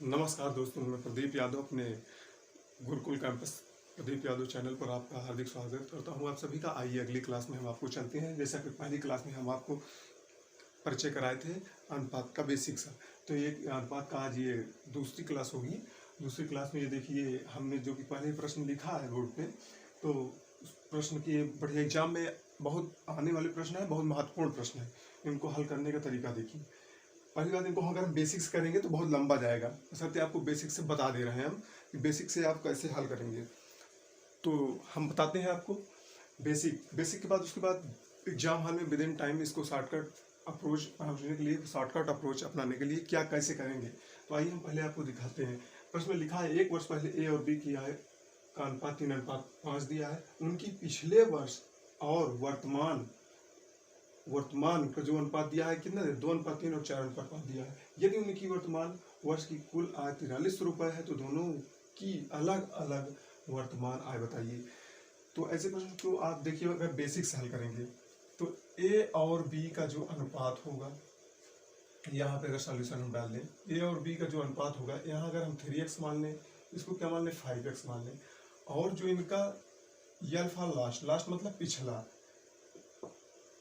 नमस्कार दोस्तों, मैं प्रदीप यादव अपने गुरुकुल कैंपस प्रदीप यादव चैनल पर आपका हार्दिक स्वागत करता हूं। आप सभी का आइए अगली क्लास में हम आपको चलते हैं। जैसा कि पहली क्लास में हम आपको परिचय कराए थे अनुपात का बेसिक्स। तो ये अनुपात का आज ये दूसरी क्लास होगी। दूसरी क्लास में ये देखिए हमने जो कि पहले प्रश्न लिखा है बोर्ड पे, तो उस प्रश्न की बढ़िया एग्जाम में बहुत आने वाले प्रश्न है, बहुत महत्वपूर्ण प्रश्न है। इनको हल करने का तरीका देखिए। पहली बात, इनको अगर हम बेसिक्स करेंगे तो बहुत लंबा जाएगा, बशर्ते आपको बेसिक से बता दे रहे हैं हम कि बेसिक से आप कैसे हल करेंगे। तो हम बताते हैं आपको बेसिक के बाद उसके बाद एग्जाम हॉल में विद इन टाइम इसको शॉर्टकट अप्रोच पहुँचने के लिए, शॉर्टकट अप्रोच अपनाने के लिए क्या कैसे करेंगे। तो आइए हम पहले आपको दिखाते हैं। प्रश्न में लिखा है 1 वर्ष पहले ए और बी किया है का अनुपात 3:5 दिया है। उनकी पिछले वर्ष और वर्तमान का जो अनुपात दिया है कितना है, 2:3 और 4:5 दिया है। यदि उनकी वर्तमान वर्ष की कुल आय 43 रुपये है तो दोनों की अलग अलग वर्तमान आय बताइए। तो ऐसे प्रश्न को आप देखिए, अगर बेसिक से हल करेंगे तो ए और बी का जो अनुपात होगा, यहाँ पे अगर सॉल्यूशन हम डाल लें, ए और बी का जो अनुपात होगा, यहाँ अगर हम 3x मान लें, इसको क्या मान लें 5x मान लें, और जो इनका यल फॉर लास्ट मतलब पिछला,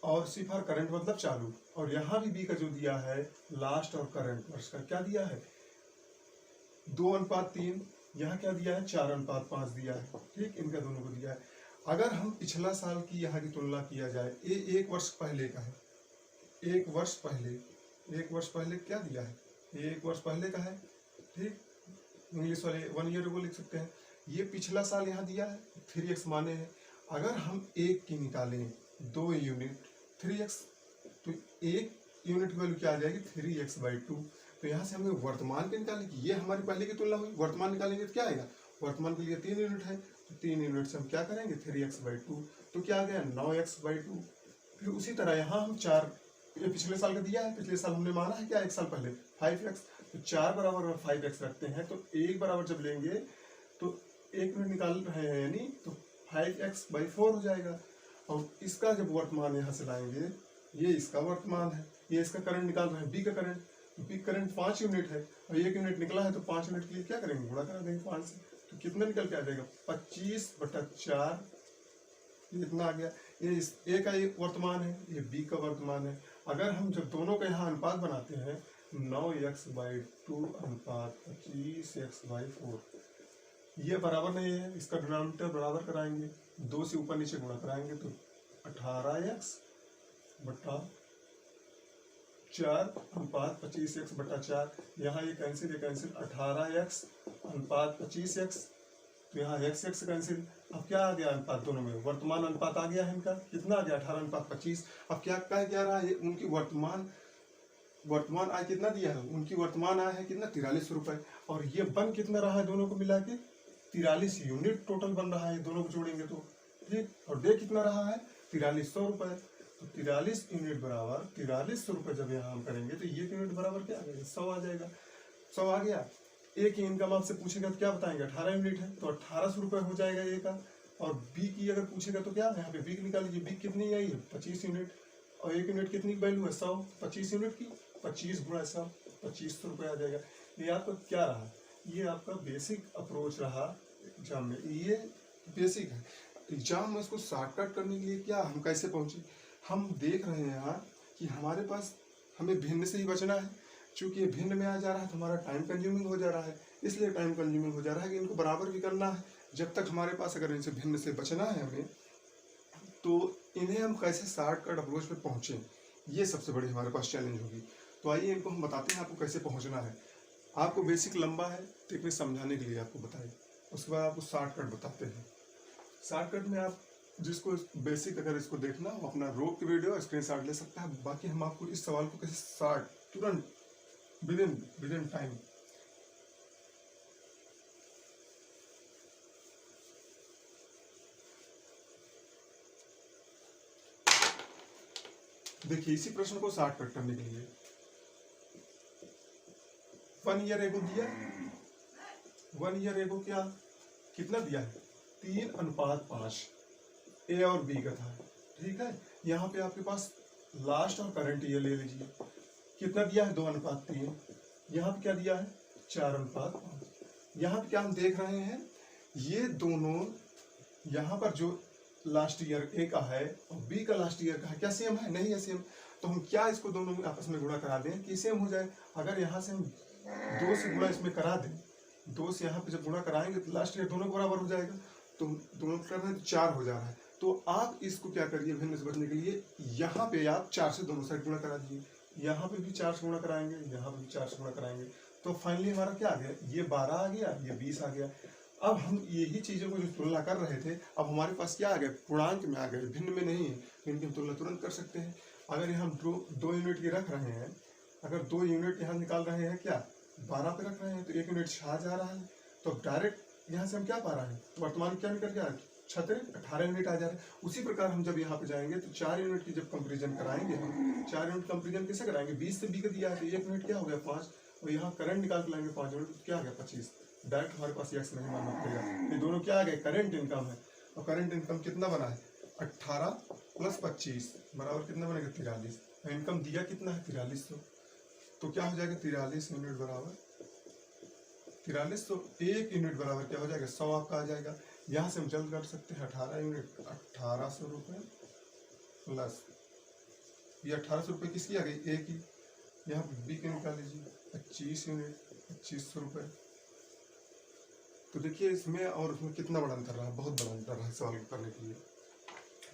और सी फॉर करंट मतलब चालू, और यहाँ भी बी का जो दिया है लास्ट और करंट वर्ष का क्या दिया है 2:3, यहाँ क्या दिया है 4:5 दिया है। ठीक, इनका दोनों को दिया है। अगर हम पिछला साल की यहाँ की तुलना किया जाए, ये 1 वर्ष पहले का है, 1 वर्ष पहले क्या दिया है, 1 वर्ष पहले का है। ठीक, इंग्लिश वाले 1 ईयर को लिख सकते हैं। ये पिछला साल यहाँ दिया है, 3x माने हैं। अगर हम 1 की निकालें 2 यूनिट 3x, तो 1 यूनिट की वैल्यू क्या आ जाएगी 3x/2। तो यहाँ से हमें वर्तमान की निकालेंगे, ये हमारी पहले की तुलना हुई। वर्तमान निकालेंगे तो क्या आएगा, वर्तमान के लिए 3 यूनिट है, तो 3 यूनिट से हम क्या करेंगे 3x/2, तो क्या आ गया 9x/2। फिर उसी तरह यहाँ हम 4, ये पिछले साल का दिया है, पिछले साल हमने माना है क्या 1 साल पहले 5x, तो 4 बराबर 5x रखते हैं, तो 1 बराबर जब लेंगे तो 1 यूनिट निकाल रहे हैं, यानी तो 5x/4 हो जाएगा। और इसका जब वर्तमान यहाँ से लाएंगे, ये इसका वर्तमान है, ये इसका करंट निकाल रहे हैं बी का करंट, तो बी करंट 5 यूनिट है, और 1 यूनिट निकला है, तो 5 यूनिट के लिए क्या करेंगे गुणा करा देंगे 5 से, तो कितना निकल के आ जाएगा 25/4, इतना आ गया। ये इस ए का एक वर्तमान है, ये बी का वर्तमान है। अगर हम जब दोनों का यहाँ अनुपात बनाते हैं 9x/2 अनुपात 25x/4, ये बराबर नहीं है, इसका डिनोमिनेटर बराबर कराएंगे, 2 से ऊपर नीचे गुणा कराएंगे तो 18x/4 अनुपात 25x/4। यहाँ ये कैंसिल 18x अनुपात 25x, तो यहाँ x कैंसिल। अब क्या आ गया अनुपात दोनों में, वर्तमान अनुपात आ गया है इनका, कितना आ गया 18:25। अब क्या कह क्या रहा है, उनकी वर्तमान आय कितना दिया है, उनकी वर्तमान आय है कितना 43 रुपये, और ये बन कितना रहा है दोनों को मिला के 43 यूनिट टोटल बन रहा है दोनों को जोड़ेंगे तो। ठीक, और दे कितना रहा है 4300 रुपये, तो 43 यूनिट बराबर 4300 रुपये जब यहाँ हम करेंगे तो ये यूनिट बराबर क्या आ जाएगा 100 आ जाएगा। 100 आ गया। ए की इनकम आपसे पूछेगा तो क्या बताएंगे 18 यूनिट है, तो 1800 रुपये हो जाएगा ए का। और बी की अगर पूछेगा तो क्या, यहाँ पे बी की निकाल लीजिए, बी कितनी आई है 25 यूनिट, और 1 यूनिट कितनी वैल्यू है 100, 25 यूनिट की 25 × 100, 2500 रुपये आ जाएगा। ये आपका क्या रहा, ये आपका बेसिक अप्रोच रहा एग्जाम में, ये बेसिक है। एग्जाम में इसको शॉर्टकट करने के लिए क्या, हम कैसे पहुँचे, हम देख रहे हैं यहाँ कि हमारे पास हमें भिन्न से ही बचना है। चूँकि ये भिन्न में आ जा रहा है तो हमारा टाइम कंज्यूमिंग हो जा रहा है, इसलिए टाइम कंज्यूमिंग हो जा रहा है कि इनको बराबर भी करना है। जब तक हमारे पास अगर इनसे भिन्न से बचना है हमें, तो इन्हें हम कैसे शॉर्टकट अप्रोच पे पहुँचें, ये सबसे बड़ी हमारे पास चैलेंज होगी। तो आइए इनको हम बताते हैं आपको कैसे पहुँचना है। आपको बेसिक लंबा है तो इतने समझाने के लिए आपको बताए, उसके बाद आपको शॉर्टकट बताते हैं। शॉर्टकट में आप जिसको बेसिक अगर इसको देखना हो, अपना रोक की वीडियो स्क्रीनशॉट ले सकता है। बाकी हम आपको इस सवाल को कैसे शॉर्ट तुरंत विद इन टाइम, देखिए इसी प्रश्न को शॉर्टकट करने के लिए 1 ईयर एगो दिया, 1 ईयर एगो क्या कितना दिया है 3:5 ए और बी का था। ठीक है, यहाँ पे आपके पास लास्ट और करंट ईयर ले लीजिए, कितना दिया है 2:3, यहाँ पे क्या दिया है 4:5। यहाँ पे क्या हम देख रहे हैं, ये दोनों यहाँ पर जो लास्ट ईयर ए का है और बी का लास्ट ईयर का है, क्या सेम है? नहीं है सेम। तो हम क्या इसको दोनों में आपस में गुणा करा दें कि सेम हो जाए। अगर यहाँ से हम 2 से गुणा इसमें करा दें, 2 से यहाँ पे जब गुणा कराएंगे तो लास्ट ईयर दोनों बराबर हो जाएगा। तो दोनों कर रहे हैं तो 4 हो जा रहा है। तो आप इसको क्या करिए, भिन्न से बचने के लिए यहाँ पे आप 4 से दोनों साइड गुणा करा दीजिए। यहाँ पे भी 4 से गुणा कराएंगे, यहाँ पे भी 4 से गुणा कराएंगे। तो फाइनली हमारा क्या आ गया, ये 12 आ गया, ये 20 आ गया। अब हम यही चीज़ों को जो तुलना कर रहे थे, अब हमारे पास क्या आ गया, पूर्णांक में आ गए, भिन्न में नहीं है। तो इनकी हम तुलना तुरंत कर सकते हैं। अगर हम 2 यूनिट की रख रहे हैं, अगर 2 यूनिट यहाँ निकाल रहे हैं, क्या 12 पे रख रहे हैं, तो 1 यूनिट 6 जा रहा है। तो डायरेक्ट यहाँ से हम क्या पा रहे हैं, वर्तमान क्या निकल गया, 18 यूनिट आ जा रहे हैं। उसी प्रकार हम जब यहाँ पे जाएंगे तो 4 यूनिट की जब कंपेरिजन कराएंगे, हम 4 यूनिट कंपेरिजन कैसे कराएंगे, 20 से बी का दिया है तो 1 यूनिट क्या हो गया 5, और यहाँ करंट निकाल के लाएंगे 5 यूनिट, तो क्या आ गया 25। डायरेक्ट हमारे पास एक्स नहीं मानना पड़ेगा। ये दोनों क्या आ गए, करंट इनकम है। और करंट इनकम कितना बना है, 18 + 25 बराबर कितना बनेगा, 43। इनकम दिया कितना है, 4300। तो क्या हो जाएगा, 43 यूनिट बराबर 4300। 1 यूनिट बराबर क्या हो जाएगा, 100 आपका आ जाएगा। यहाँ से हम जल्द कर सकते हैं, 18 यूनिट 1800 रुपये प्लस ये 1800 रुपये किसकी आ गई, ए की। यहाँ पे बी की निकाल लीजिए, 25 यूनिट 2500 रुपये। तो देखिए इसमें और उसमें कितना बड़ा अंतर रहा, बहुत बड़ा अंतर रहा सवाल करने के लिए।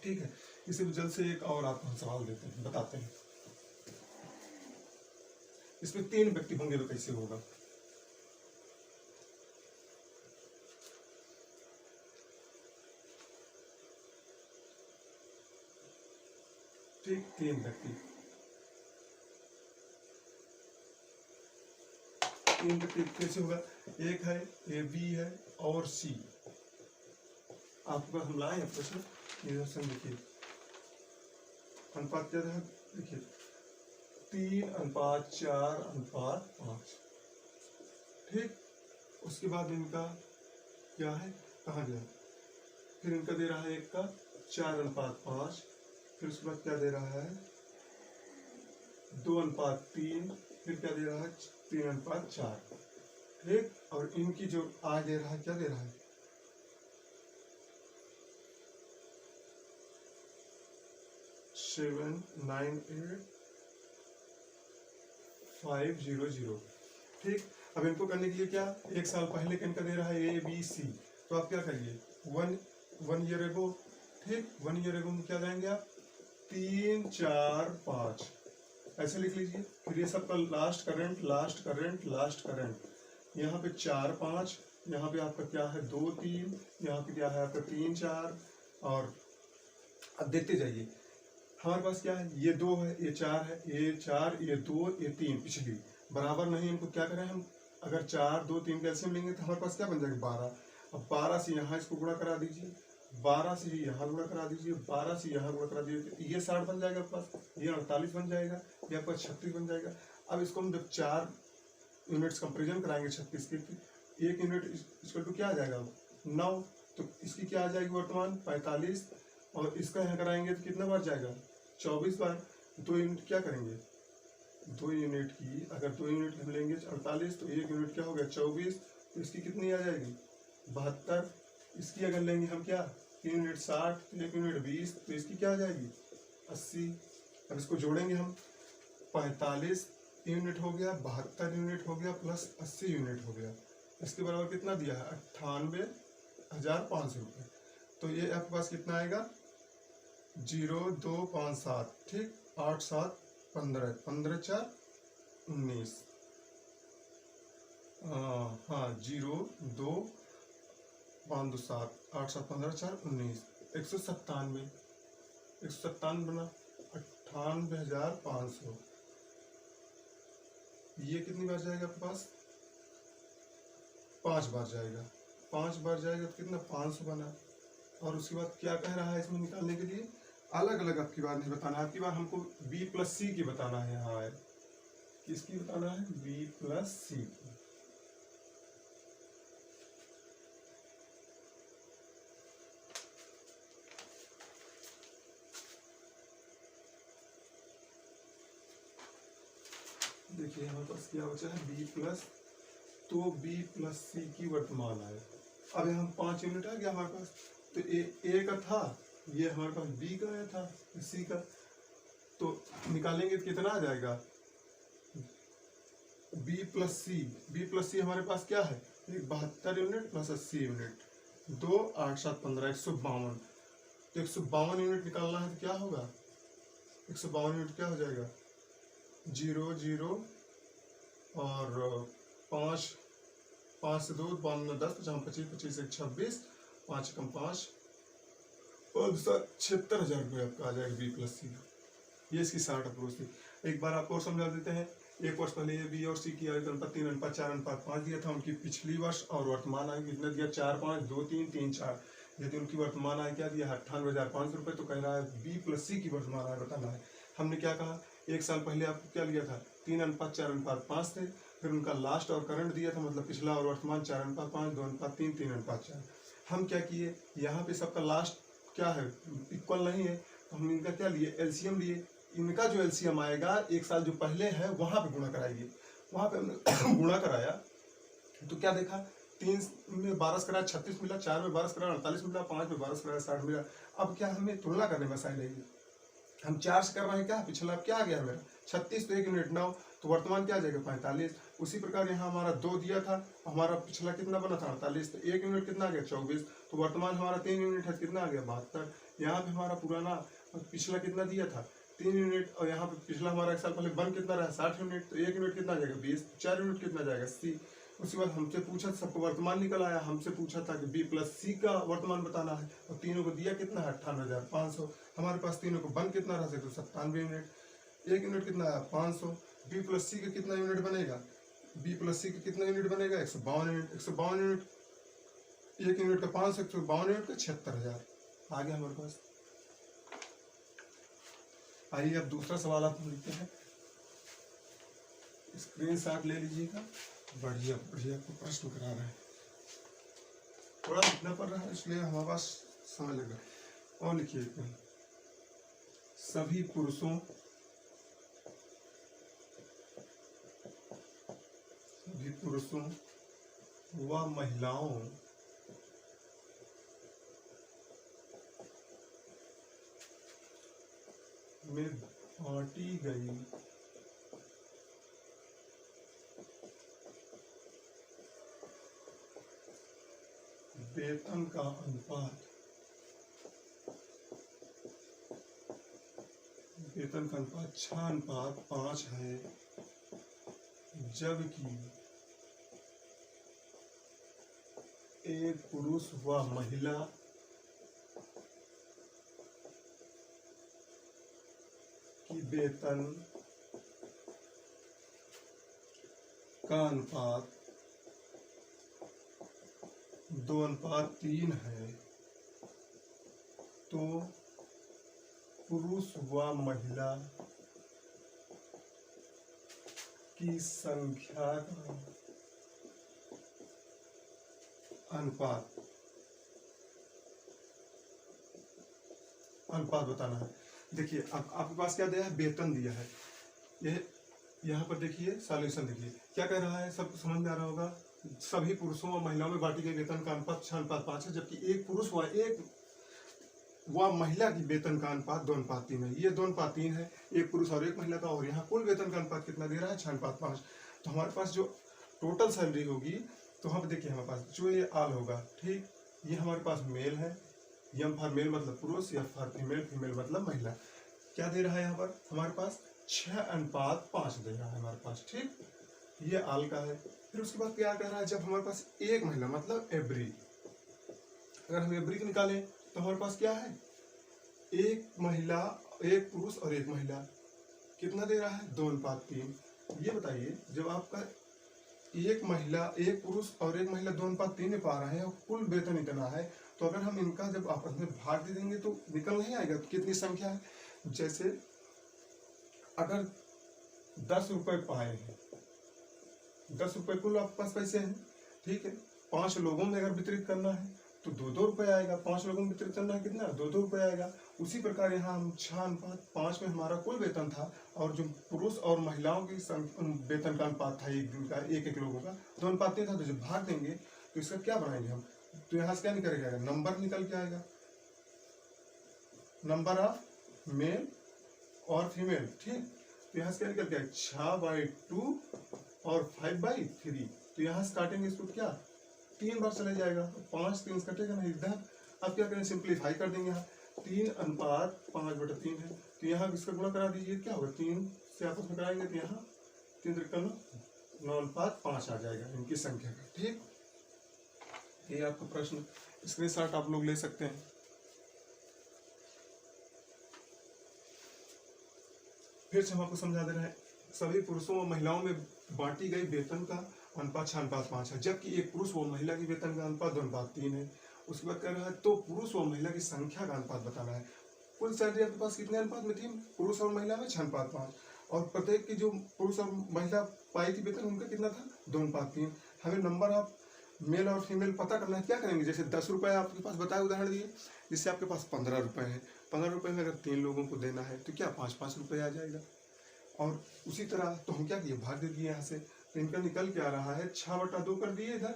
ठीक है, इसे जल्द से एक और आपको हम सवाल देते हैं, बताते हैं। इसमें 3 व्यक्ति होंगे तो कैसे होगा। ठीक, 3 व्यक्ति, 3 व्यक्ति कैसे होगा, एक है ए, बी है और सी। आपके पास हम लाए हैं प्रश्न, ये देखिए अनुपात क्या है, देखिए 3:4:5। ठीक, उसके बाद इनका क्या है, कहाँ गया, फिर इनका दे रहा है एक का 4:5, फिर उसके बाद क्या दे रहा है 2:3, फिर क्या दे रहा है 3:4। ठीक, और इनकी जो आज दे रहा है, क्या दे रहा है 798,500। ठीक, अब इनको करने के लिए क्या, 1 साल पहले का इनका दे रहा है ए बी सी। तो आप क्या करिए, 1 ईयर एगो। ठीक, 1 ईयर एगो में क्या जाएंगे आप, 3, 4, 5 ऐसे लिख लीजिए। फिर ये सबका last current, last current, last current, यहाँ पे 4, 5, यहाँ पे आपका क्या है 2, 3, यहाँ पे क्या है आपका 3, 4। और अब देखते जाइए, हमारे पास क्या है, ये 2 है, ये 4 है, ये 4, ये 2, ये 3, पिछली बराबर नहीं। इनको क्या करें हम, अगर 4, 2, 3 कैल्शियम लेंगे तो हमारे पास क्या बन जाएगा 12। अब 12 से यहाँ इसको गुणा करा दीजिए, 12 से यहाँ गुणा करा दीजिए, 12 से यहाँ गुणा करा दीजिए, तो ये 60 बन जाएगा आपके पास, ये 48 बन जाएगा, ये आपका 36 बन जाएगा। अब इसको हम जब 4 यूनिट्स कंपेरिजन कराएंगे 36 की, 1 यूनिट इसको तो क्या आ जाएगा 9, तो इसकी क्या आ जाएगी वर्तमान 45, और इसका यहाँ कराएंगे तो कितना बार जाएगा 24 बार। 2 यूनिट क्या करेंगे, 2 यूनिट की अगर 2 यूनिट हम लेंगे 48, तो 1 यूनिट क्या हो गया 24, तो इसकी कितनी आ जाएगी 72। इसकी अगर लेंगे हम क्या 3 यूनिट 60, तो 1 यूनिट 20, तो इसकी क्या आ जाएगी 80। अब इसको जोड़ेंगे हम, 45 यूनिट हो गया, 72 यूनिट हो गया, प्लस 80 यूनिट हो गया। इसके बराबर कितना दिया है 98,500 रुपये। तो ये आपके पास कितना आएगा 0257। ठीक, 8, 7, 15, 15, 4, 19। हाँ 0257, 8, 7, 15, 4, 19, 197 बना 98,500। ये कितनी बार जाएगा आपके पास 5 बार जाएगा, 5 बार जाएगा तो कितना 500 बना। और उसके बाद क्या कह रहा है इसमें निकालने के लिए, अलग अलग आपकी बार नहीं बताना, आपकी बार हमको B + C की बताना है। यहाँ है किसकी बताना है, B + C की। देखिए हमारे पास क्या बचा है B + तो बी प्लस सी की वर्तमान आय। अब यहाँ 5 यूनिट आ गया हमारे पास, तो ए का था, ये हमारे पास बी का आया था, सी का, तो निकालेंगे तो कितना आ जाएगा, बी प्लस सी हमारे पास क्या है, 72 यूनिट प्लस 80 यूनिट, 2 8 7 15 152। तो 152 यूनिट निकालना है तो क्या होगा, 152 यूनिट क्या हो जाएगा, 0 0 और 5 5 से 2 92 10 50 25 25 1 26 5 कम 5 और 76,000 रुपये आपका आ जाएगा बी प्लस सी। ये इसकी शार्ट अप्रोच थी। एक बार आपको और समझा देते हैं। एक वर्ष पहले ये बी और सी की आयु अनुपात 3 अनुपात 4 अनुपात 5 दिया था। उनकी पिछली वर्ष और वर्तमान आयु कितना दिया, 4 5 2 3 3 4। यदि उनकी वर्तमान आय क्या दिया है, 98,500 रुपये। तो कह रहा है बी प्लस सी की वर्तमान आय बताना है। हमने क्या कहा, एक साल पहले आपको क्या लिया था, 3 अनुपात 4 अनुपात 5 थे। फिर उनका लास्ट और करंट दिया था, मतलब पिछला और वर्तमान 4 अनुपात 5 2 अनुपात 3 3 अनुपात 4। हम क्या किए, यहाँ पे सबका लास्ट क्या है, इक्वल नहीं है, तो हम इनका क्या लिए, एलसीएम लिए। इनका जो एलसीएम आएगा एक साल जो पहले है वहां पे गुणा कराइए। वहां पे हमने गुणा कराया तो क्या देखा, 3 में 12 कराया 36 मिला, 4 में 12 कराया 48 मिला, 5 में 12 कराया 60 मिला। अब क्या हमें तुलना करने में आसानी लगी, हम 4 से कर रहे हैं, क्या पिछला क्या आ गया मेरा 36, तो 1 यूनिट 9, तो वर्तमान क्या आ जाएगा 45। उसी प्रकार यहाँ हमारा 2 दिया था, हमारा पिछला कितना बना था 48, तो 1 यूनिट कितना आ गया 24, तो वर्तमान हमारा 3 यूनिट है, कितना आ गया 72। यहाँ पे हमारा पुराना पिछला कितना दिया था 3 यूनिट, और यहाँ पे पिछला हमारा एक साल पहले बन कितना रहा 60 यूनिट, तो 1 यूनिट कितना आ जाएगा 20, 4 यूनिट कितना जाएगा 80। उसके बाद हमसे पूछा, सबको वर्तमान निकल आया, हमसे पूछा था कि बी प्लस सी का वर्तमान बताना है, और तीनों को दिया कितना है 98,500। हमारे पास तीनों को बन कितना रह सकते 97 यूनिट, 1 यूनिट कितना है 500। बी प्लस सी का कितना यूनिट बनेगा, बी प्लस सी का कितना यूनिट बनेगा 152 यूनिट, 152 यूनिट, 1 यूनिट का 500, 152 यूनिट का 76,000 आ गया हमारे पास। आइए अब दूसरा सवाल आप लिखते हैं, स्क्रीनशॉट ले लीजिएगा। बढ़िया बढ़िया को प्रश्न करा रहे हैं, थोड़ा लिखना पड़ रहा है इसलिए हमारे पास समय लग रहा है। और लिखिए, सभी पुरुषों व महिलाओं में बांटी गई वेतन का अनुपात 6:5 है, जबकि एक पुरुष व महिला की वेतन का अनुपात 2:3 है, तो पुरुष व महिला की संख्या का अनुपात बताना है। देखिए अब आपके पास क्या दिया है, वेतन दिया है। ये यहाँ पर देखिए सॉल्यूशन देखिए क्या कह रहा है, सब समझ में आ रहा होगा। सभी पुरुषों और महिलाओं में बांटी गई वेतन का अनुपात 6:5 है, जबकि एक पुरुष व महिला की वेतन का अनुपात 2:3 है। ये 2:3 है एक पुरुष और एक महिला का, और यहाँ कुल वेतन का अनुपात कितना दे रहा है 6:5। तो हमारे पास जो टोटल सैलरी होगी, तो हम देखिए हमारे पास जो ये आल होगा, ठीक, ये हमारे पास मेल है, एम फॉर मेल मतलब पुरुष, एफ फॉर फीमेल, फीमेल मतलब महिला। क्या दे रहा है यहाँ पर हमारे पास 6:5 दे रहा है हमारे पास, ठीक, ये आल का है। फिर उसके बाद क्या कह रहा है, जब हमारे पास एक महिला मतलब एवरी, अगर हम एवरी को निकालें तो हमारे पास क्या है, एक महिला, एक पुरुष और एक महिला, कितना दे रहा है 2:3। ये बताइए जब आपका एक महिला, एक पुरुष और एक महिला 2:3 पा रहे हैं और कुल वेतन इतना है, तो अगर हम इनका जब आपस में भाग दे देंगे तो निकल नहीं आएगा। तो कितनी संख्या है, जैसे अगर 10 रुपए पाए हैं, 10 रुपए कुल आपके पास पैसे हैं, ठीक है, 5 लोगों में अगर वितरित करना है तो 2-2 रुपये आएगा। 5 लोगों में वेतन है कितना, 2-2 रुपये आएगा। उसी प्रकार यहाँ हम 6:5 में हमारा कुल वेतन था, और जो पुरुष और महिलाओं की वेतन का अनुपात था एक दिन का, एक लोगों का 2:3 था। तो जब भाग देंगे तो इसका क्या बनाएंगे हम, तो यहाँ से क्या निकल के आएगा, नंबर निकल के आएगा, नंबर ऑफ मेल और फीमेल। ठीक, तो यहाँ से क्या निकल के आएगा, 6/2 और 5/3। तो यहाँ से काटेंगे इसको, क्या 3 बार चले जाएगा, 5 3 कटेगा ना इधर। अब क्या करें, सिंप्लीफाई कर देंगे। यहाँ 3:5/3 है, तो यहाँ इसका गुणा करा दीजिए, क्या होगा, 3 से आपस में कराएंगे तो यहाँ 3×9=5 आ जाएगा इनकी संख्या का। ठीक, ये आपका प्रश्न स्क्रीनशॉट आप लोग ले सकते हैं। फिर से हम आपको समझा दे रहे हैं, सभी पुरुषों और महिलाओं में बांटी गई वेतन का अनुपात 6:5 है, जबकि एक पुरुष व महिला की वेतन का अनुपात 2:3 है। उसके बाद कह रहा है तो पुरुष व महिला की संख्या का अनुपात बताना है। कुल सैलरी आपके पास कितने अनुपात में थी, पुरुष और महिला में 6:5, और प्रत्येक की जो पुरुष और महिला पाई थी वेतन उनका कितना था, 2:3। हमें नंबर ऑफ मेल और फीमेल पता करना है। क्या करेंगे, जैसे 10 रुपये आपके पास बताए उदाहरण दिए, जिससे आपके पास 15 रुपये है। 15 रुपये में अगर 3 लोगों को देना है तो क्या 5-5 रुपये आ जाएगा। और उसी तरह तो हम क्या किए, भाग दे दिए यहाँ से, तो इनका निकल के आ रहा है 6/2 कर दिए इधर,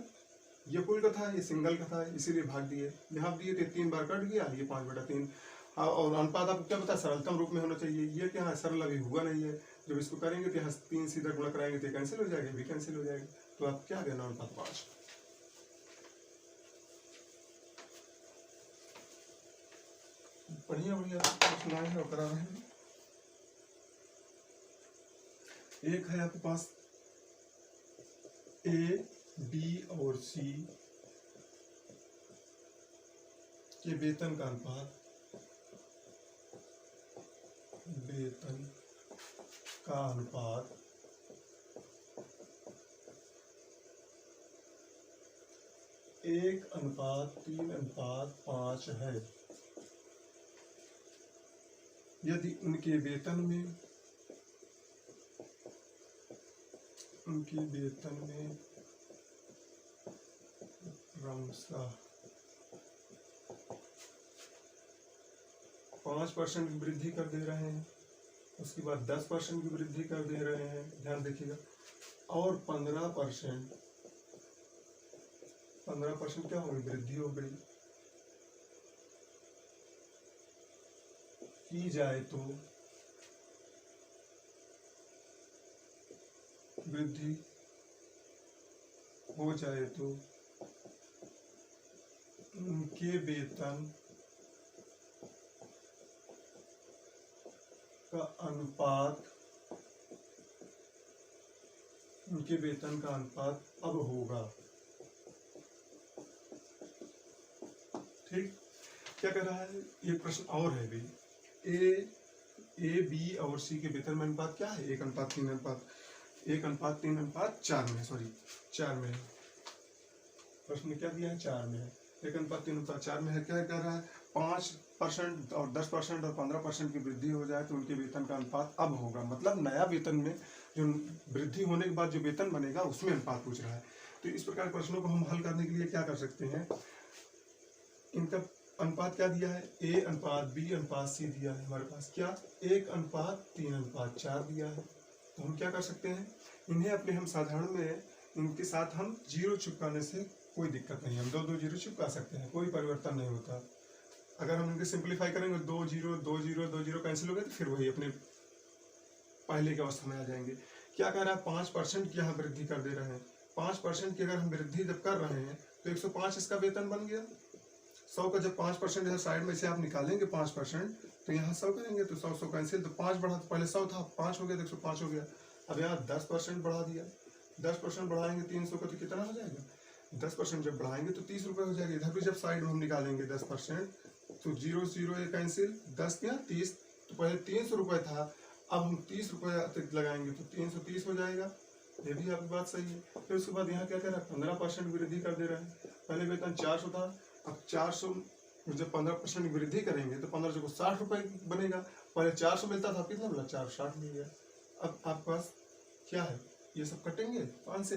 ये कुल का था, ये सिंगल का था, इसीलिए भाग दिए। यहाँ दिए थे 3 बार कट गया, ये 5/3। और अनुपात आपको क्या पता, सरलतम रूप में होना चाहिए। ये क्या है, सरल अभी हुआ नहीं है। जब इसको करेंगे तो यहाँ 3 सीधा गुणा कराएंगे तो कैंसिल हो जाएगा, भी कैंसिल हो जाएगा। तो आप क्या देना, अनुपात 5। बढ़िया बढ़िया प्रश्न आए हैं और करा रहे हैं। एक है आपके पास ए, बी और सी के वेतन का अनुपात, वेतन का अनुपात 1:3:5 है। यदि उनके वेतन में क्रमशः 5% की वृद्धि कर दे रहे हैं, उसके बाद 10% की वृद्धि कर दे रहे हैं, ध्यान देखिएगा, और 15% क्या होगी, वृद्धि हो गई की जाए तो वृद्धि हो जाए तो उनके वेतन का अनुपात, अब होगा। ठीक, क्या कह रहा है, ये प्रश्न और है भी, ए, बी और सी के वेतन में अनुपात क्या है, 1:3:4 में, सॉरी 4 में है। प्रश्न में क्या दिया है, 4 में है, 1:3:4 में है। क्या कह रहा है, 5% और 10% और 15% की वृद्धि हो जाए तो उनके वेतन का अनुपात अब होगा। मतलब नया वेतन में जो वृद्धि होने के बाद जो वेतन बनेगा उसमें अनुपात पूछ रहा है। तो इस प्रकार प्रश्नों को हम हल करने के लिए क्या कर सकते हैं, इनका अनुपात क्या दिया है, A:B:C दिया है हमारे पास, क्या 1:3:4 दिया है। तो हम क्या कर सकते हैं, इन्हें अपने हम साधारण में इनके साथ हम जीरो चिपकाने से कोई दिक्कत नहीं, हम 2 जीरो चिपका सकते हैं, कोई परिवर्तन नहीं होता। अगर हम इनके सिंप्लीफाई करेंगे 2 जीरो कैंसिल हो गए तो फिर वही अपने पहले की अवस्था में आ जाएंगे। क्या कह रहा है, 5% की यहाँ वृद्धि कर दे रहे हैं। 5% की अगर हम वृद्धि जब कर रहे हैं तो 105 इसका वेतन बन गया। 100 का जब 5% इधर साइड में से आप निकालेंगे 5%, तो यहाँ 100 करेंगे तो 100 कैंसिल, तो 5 बढ़ा, तो पहले 100 था, 5 हो गया तो 105 हो गया। अब यहाँ 10% बढ़ा दिया, 10% बढ़ाएंगे 300 का तो कितना हो जाएगा, 10% जब बढ़ाएंगे तो 30 रुपये हो जाएगा। इधर भी जब साइड में हम निकालेंगे 10%, तो 0 0 ये कैंसिल, 10 या 30, तो पहले 300 रुपये था, अब हम 30 रुपये अतिरिक्त लगाएंगे तो 330 हो जाएगा। ये भी आपकी बात सही है। फिर उसके बाद यहाँ क्या कह रहा है, 15% वृद्धि कर दे रहे हैं। पहले वेतन 400 था, अब 400 जब 15% वृद्धि करेंगे तो 15 को 60 रुपये बनेगा। पहले 400 मिलता था, कितना मिला, 460 मिल गया। अब आपके पास क्या है, ये सब कटेंगे, 5 से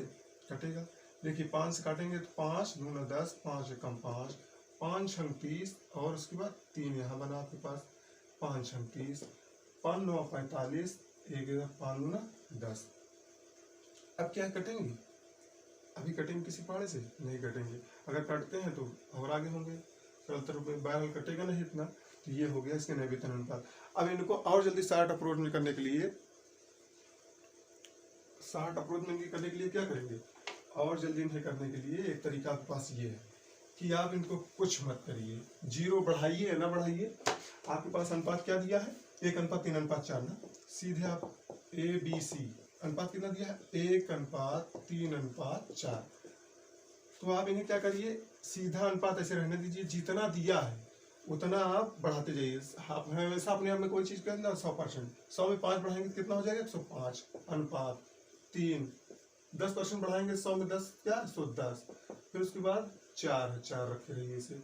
कटेगा। देखिए 5 से काटेंगे तो 5 दूना 10, 5 एकम 5, 5 छंग 30 और उसके बाद 3 यहाँ बना आपके पास, 5 छंग 30, 5 9 45, 1 5 दूना 10। अब क्या कटेंगे? अभी कटेंगे किसी पहाड़े से? नहीं कटेंगे। अगर कटते हैं तो और आगे होंगे, सरलता रूप में बहरहाल कटेगा नहीं इतना। तो ये हो गया इसके नए वेतन अनुपात। अब इनको और जल्दी शार्ट अप्रोच में करने के लिए, शार्ट अप्रोच में करने के लिए क्या करेंगे? और जल्दी इन्हें करने के लिए एक तरीका आपके पास ये है कि आप इनको कुछ मत करिए, 0 बढ़ाइए या ना बढ़ाइए। आपके पास अनुपात क्या दिया है? 1:3:4 ना। सीधे आप ABC अनुपात कितना दिया है? 1:3:4। तो आप इन्हें क्या करिए, सीधा अनुपात ऐसे रहने दीजिए, जितना दिया है उतना आप बढ़ाते जाइए। आप हमेशा अपने आप में कोई चीज के अंदर 100%, 100 में 5 बढ़ाएंगे तो कितना हो जाएगा? 105 अनुपात 3। 10% बढ़ाएंगे 100 में 10 क्या? 110। फिर उसके बाद 4 रखे रहिए इसे।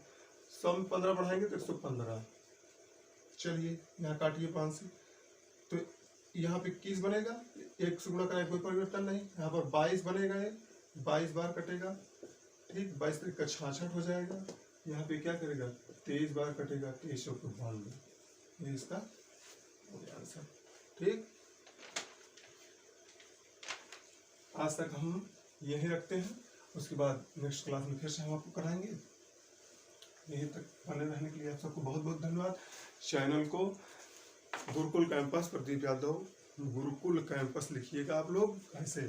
100 में 15 बढ़ाएंगे तो 115। चलिए यहाँ काटिए 5 से, तो यहाँ पे 21 बनेगा। 1 से गुणा करें कोई परिवर्तन नहीं। यहाँ पर 22 बनेगा, ये 22 बार कटेगा। ठीक, 22 तरीक का 66 हो जाएगा। यहाँ पे क्या करेगा? 23 बार कटेगा, 2392। ये इसका आंसर। ठीक, आज तक हम यही रखते हैं। उसके बाद नेक्स्ट क्लास में फिर से हम आपको कराएंगे। यहीं तक बने रहने के लिए आप सबको बहुत बहुत धन्यवाद। चैनल को गुरुकुल कैंपस प्रदीप यादव, गुरुकुल कैंपस लिखिएगा आप लोग ऐसे,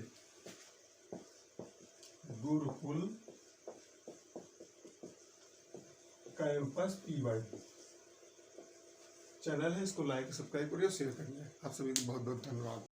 गुरुकुल कैंपस PY चैनल है। इसको लाइक सब्सक्राइब करिए और शेयर करिए। आप सभी को बहुत बहुत धन्यवाद।